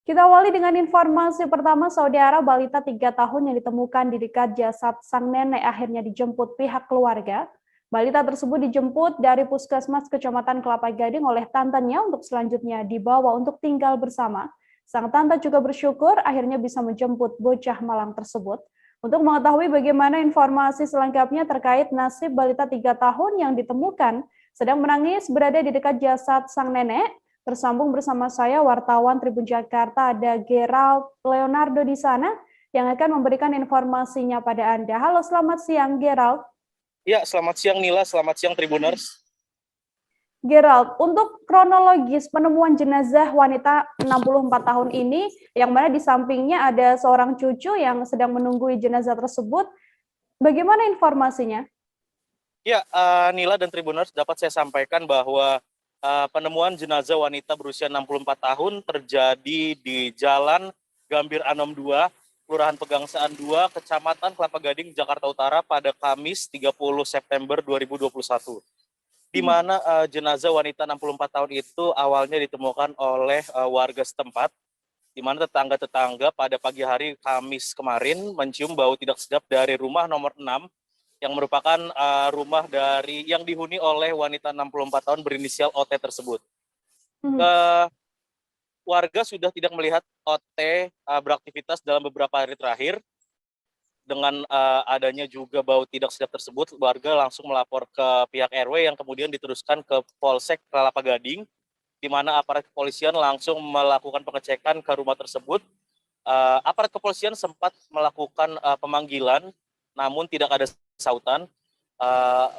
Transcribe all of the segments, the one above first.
Kita awali dengan informasi pertama, saudara balita 3 tahun yang ditemukan di dekat jasad sang nenek akhirnya dijemput pihak keluarga. Balita tersebut dijemput dari Puskesmas Kecamatan Kelapa Gading oleh tantenya untuk selanjutnya dibawa untuk tinggal bersama. Sang tante juga bersyukur akhirnya bisa menjemput bocah malang tersebut. Untuk mengetahui bagaimana informasi selengkapnya terkait nasib balita 3 tahun yang ditemukan sedang menangis berada di dekat jasad sang nenek, tersambung bersama saya wartawan Tribun Jakarta, ada Gerald Leonardo di sana yang akan memberikan informasinya pada Anda. Halo, selamat siang Gerald. Ya, selamat siang Nila, selamat siang Tribuners. Gerald, untuk kronologis penemuan jenazah wanita 64 tahun ini, yang mana di sampingnya ada seorang cucu yang sedang menunggu jenazah tersebut, bagaimana informasinya? Ya, Nila dan Tribuners, dapat saya sampaikan bahwa penemuan jenazah wanita berusia 64 tahun terjadi di Jalan Gambir Anom 2, Kelurahan Pegangsaan 2, Kecamatan Kelapa Gading, Jakarta Utara pada Kamis 30 September 2021. Di mana jenazah wanita 64 tahun itu awalnya ditemukan oleh warga setempat, di mana tetangga-tetangga pada pagi hari Kamis kemarin mencium bau tidak sedap dari rumah nomor 6 yang merupakan rumah dari yang dihuni oleh wanita 64 tahun berinisial OT tersebut. Warga sudah tidak melihat OT beraktivitas dalam beberapa hari terakhir. Dengan adanya juga bau tidak sedap tersebut, warga langsung melapor ke pihak RW yang kemudian diteruskan ke Polsek Kelapa Gading, di mana aparat kepolisian langsung melakukan pengecekan ke rumah tersebut. Aparat kepolisian sempat melakukan pemanggilan, namun tidak ada sautan.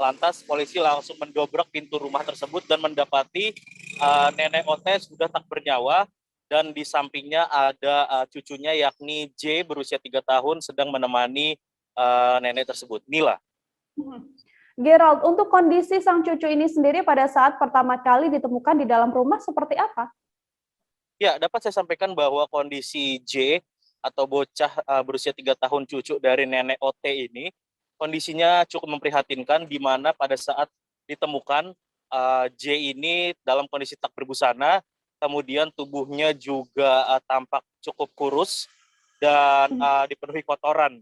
Lantas polisi langsung mendobrak pintu rumah tersebut dan mendapati nenek OT sudah tak bernyawa, dan di sampingnya ada cucunya yakni J berusia 3 tahun sedang menemani nenek tersebut. Nila. Gerald, untuk kondisi sang cucu ini sendiri pada saat pertama kali ditemukan di dalam rumah seperti apa? Ya, dapat saya sampaikan bahwa kondisi J atau bocah berusia 3 tahun cucu dari nenek OT ini, kondisinya cukup memprihatinkan, di mana pada saat ditemukan J ini dalam kondisi tak berbusana, kemudian tubuhnya juga tampak cukup kurus dan dipenuhi kotoran.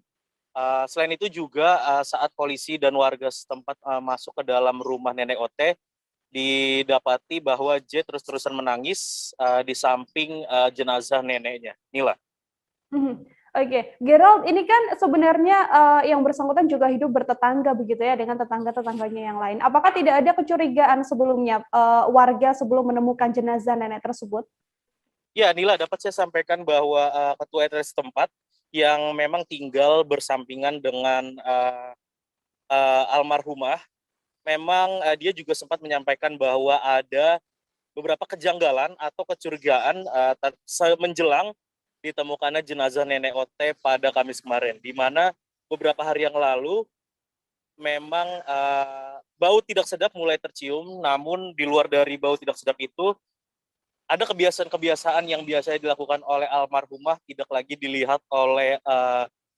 Selain itu juga saat polisi dan warga setempat masuk ke dalam rumah nenek OT, didapati bahwa J terus-terusan menangis di samping jenazah neneknya. Nila. Oke, Gerald, ini kan sebenarnya yang bersangkutan juga hidup bertetangga begitu ya dengan tetangga-tetangganya yang lain. Apakah tidak ada kecurigaan sebelumnya warga sebelum menemukan jenazah nenek tersebut? Ya, Nila, dapat saya sampaikan bahwa ketua RT setempat yang memang tinggal bersampingan dengan almarhumah, memang dia juga sempat menyampaikan bahwa ada beberapa kejanggalan atau kecurigaan menjelang ditemukannya jenazah nenek OT pada Kamis kemarin, di mana beberapa hari yang lalu memang bau tidak sedap mulai tercium, namun di luar dari bau tidak sedap itu, ada kebiasaan-kebiasaan yang biasanya dilakukan oleh almarhumah tidak lagi dilihat oleh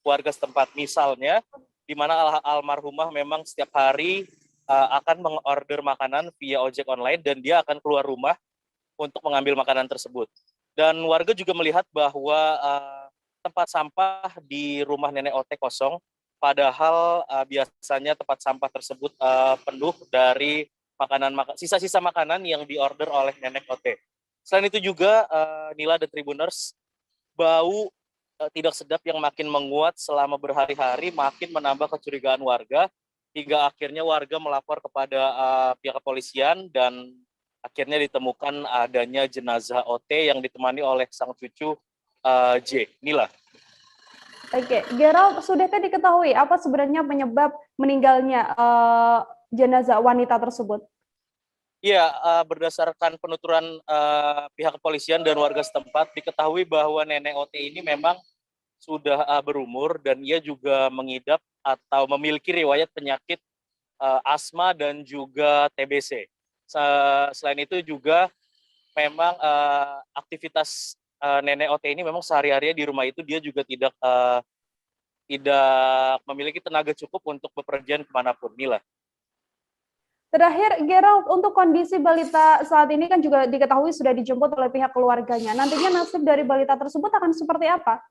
warga setempat. Misalnya, di mana almarhumah memang setiap hari akan mengorder makanan via ojek online dan dia akan keluar rumah untuk mengambil makanan tersebut. Dan warga juga melihat bahwa tempat sampah di rumah nenek OT kosong, padahal biasanya tempat sampah tersebut penuh dari sisa-sisa makanan yang diorder oleh nenek OT. Selain itu juga Nila dan Tribuners, bau tidak sedap yang makin menguat selama berhari-hari makin menambah kecurigaan warga, hingga akhirnya warga melapor kepada pihak kepolisian dan akhirnya ditemukan adanya jenazah OT yang ditemani oleh sang cucu J. Nila. Oke, Gerald, sudahkah diketahui apa sebenarnya penyebab meninggalnya jenazah wanita tersebut? Ya, berdasarkan penuturan pihak kepolisian dan warga setempat, diketahui bahwa nenek OT ini memang sudah berumur dan ia juga mengidap atau memiliki riwayat penyakit asma dan juga TBC. Selain itu juga memang aktivitas nenek OT ini memang sehari-harinya di rumah itu dia juga tidak memiliki tenaga cukup untuk bepergian kemanapun. Nila. Terakhir, Gerald, untuk kondisi balita saat ini kan juga diketahui sudah dijemput oleh pihak keluarganya. Nantinya nasib dari balita tersebut akan seperti apa?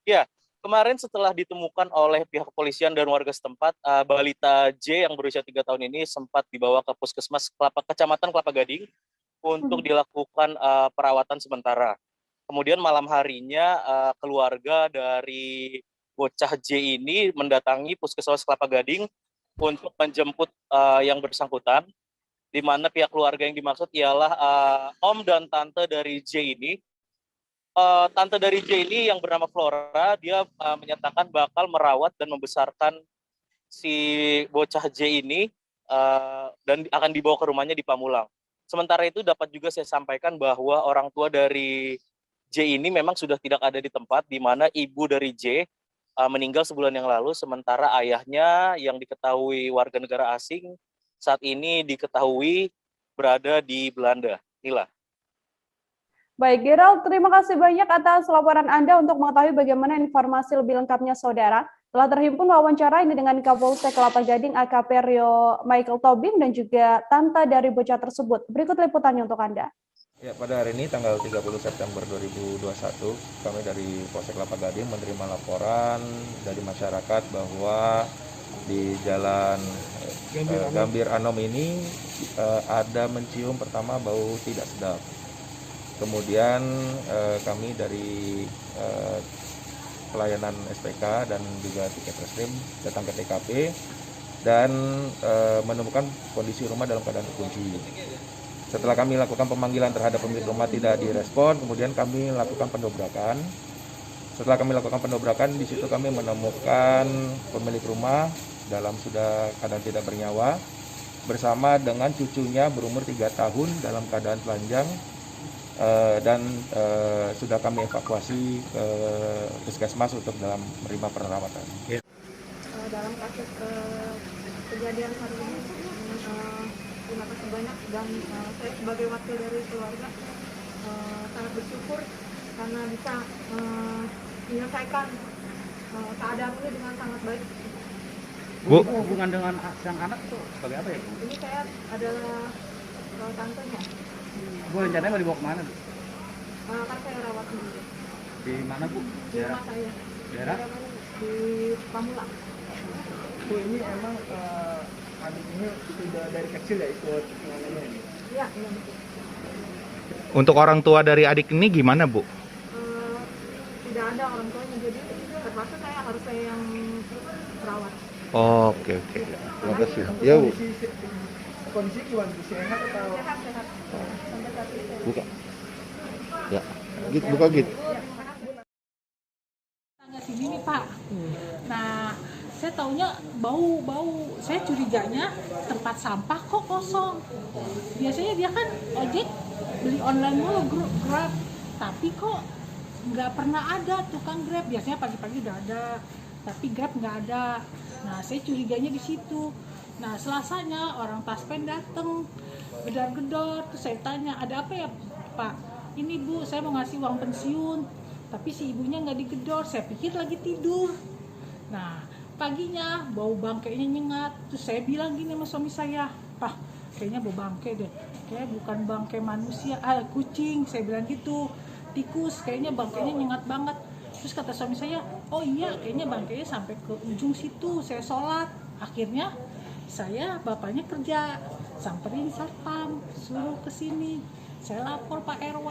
Ya, kemarin setelah ditemukan oleh pihak kepolisian dan warga setempat, balita J yang berusia 3 tahun ini sempat dibawa ke Puskesmas Kecamatan Kelapa Gading untuk dilakukan perawatan sementara. Kemudian malam harinya keluarga dari bocah J ini mendatangi Puskesmas Kelapa Gading untuk menjemput yang bersangkutan, di mana pihak keluarga yang dimaksud ialah om dan tante dari J ini. Tante dari J ini yang bernama Flora, dia menyatakan bakal merawat dan membesarkan si bocah J ini dan akan dibawa ke rumahnya di Pamulang. Sementara itu dapat juga saya sampaikan bahwa orang tua dari J ini memang sudah tidak ada di tempat, di mana ibu dari J meninggal sebulan yang lalu, sementara ayahnya yang diketahui warga negara asing saat ini diketahui berada di Belanda. Nila. Baik, Gerald, terima kasih banyak atas laporan Anda untuk mengetahui bagaimana informasi lebih lengkapnya, Saudara. Telah terhimpun wawancara ini dengan Kapolsek Kelapa Gading AKP Rio Michael Tobing dan juga tante dari bocah tersebut. Berikut liputannya untuk Anda. Ya, pada hari ini tanggal 30 September 2021, kami dari Polsek Kelapa Gading menerima laporan dari masyarakat bahwa di Jalan Gambir Anom ini ada mencium pertama bau tidak sedap. Kemudian kami dari pelayanan SPK dan juga tiket reskrim datang ke TKP dan menemukan kondisi rumah dalam keadaan terkunci. Setelah kami lakukan pemanggilan terhadap pemilik rumah tidak direspon, kemudian kami lakukan pendobrakan. Setelah kami lakukan pendobrakan, di situ kami menemukan pemilik rumah dalam sudah keadaan tidak bernyawa, bersama dengan cucunya berumur 3 tahun dalam keadaan telanjang, dan sudah kami evakuasi ke puskesmas untuk dalam menerima perawatan. Dalam kasus kejadian hari ini, terima kasih banyak dan saya sebagai wakil dari keluarga sangat bersyukur karena bisa menyelesaikan keadaan ini dengan sangat baik. Bu, hubungan dengan sang anak itu sebagai apa ya, Bu? Ini saya adalah tantenya. Bu, rencananya mau dibawa kemana, Bu? Kan saya rawat sendiri. Di mana, Bu? Di rumah saya. Daerah? Di Pamulang. Bu, ini emang adik ini sudah dari kecil ya ikut penanganan ini? Iya, iya. Untuk orang tua dari adik ini gimana, Bu? Tidak ada orang tuanya, jadi terpaksa harus saya yang merawat. Oh, oke. Terima kasih. Ya, Bu. Kondisi gimana? Sehat atau? Sehat. Sampai saat ini. Buka. Ya. Git, buka Git. Tangga sini nih, Pak. Nah, saya taunya bau. Saya curiganya tempat sampah kok kosong. Biasanya dia kan ojek beli online mulu, Grab. Tapi kok nggak pernah ada tukang Grab. Biasanya pagi-pagi udah ada, tapi Grab nggak ada. Nah, saya curiganya di situ. Nah, Selasanya orang Taspen dateng, gedor-gedor. Terus saya tanya, ada apa ya, Pak? Ini, Bu, saya mau ngasih uang pensiun. Tapi si ibunya nggak digedor. Saya pikir lagi tidur. Nah, paginya bau bangkainya nyengat. Terus saya bilang gini sama suami saya, Pak, kayaknya bau bangkai deh. Kayak bukan bangkai manusia, kucing. Saya bilang gitu, tikus, kayaknya bangkainya nyengat banget. Terus kata suami saya, oh iya, kayaknya bangkainya sampai ke ujung situ. Saya sholat. Akhirnya saya bapaknya kerja, samperin satpam, suruh ke sini. Saya lapor Pak RW.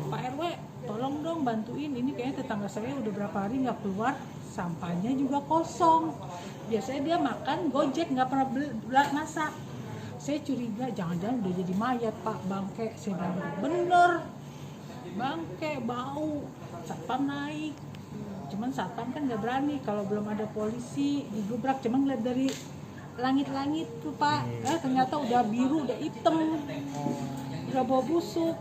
Pak RW, tolong dong bantuin. Ini kayaknya tetangga saya udah berapa hari nggak keluar. Sampahnya juga kosong. Biasanya dia makan Gojek, nggak pernah masak. Saya curiga jangan-jangan udah jadi mayat, Pak, bangke. Saya bilang bener, bangke bau. Satpam naik. Cuman satpam kan nggak berani kalau belum ada polisi digubrak. Cuman ngeliat dari langit-langit tuh, Pak. Ternyata udah biru, udah hitam, udah bau busuk.